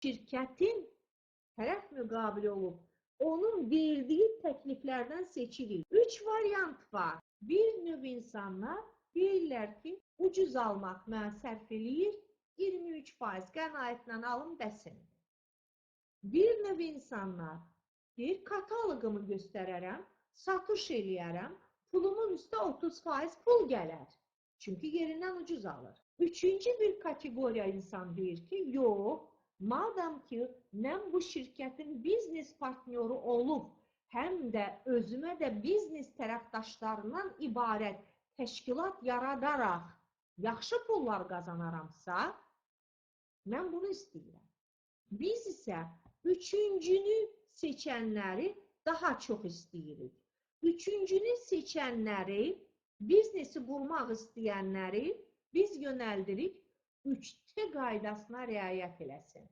şirkətin tərəf müqabili olub, onun verdiyi təkliflərdən seçilir. 3 variant var. Bir növ insanlar deyirlər ki, ucuz almaq mən sərf eləyir, 23% qənaətlə alım bəsindir. Bir növ insanlar deyir, katalogumu göstərərəm, satış eləyərəm, pulumun üstə 30% pul gələr. Çünki yerindən ucuz alır. Üçüncü bir kategoriya insan deyir ki, yox, madam ki, mən bu şirkətin biznes partnyoru olub, həm də özümə də biznes tərəfdaşlarından ibarət təşkilat yaradaraq yaxşı pullar qazanaramsa, mən bunu istəyirəm. Biz isə üçüncünü seçənləri daha çox istəyirik. Üçüncünü seçənləri, biznesi qurmaq istəyənləri biz yönəldirik 3T qaydasına riayət eləsin.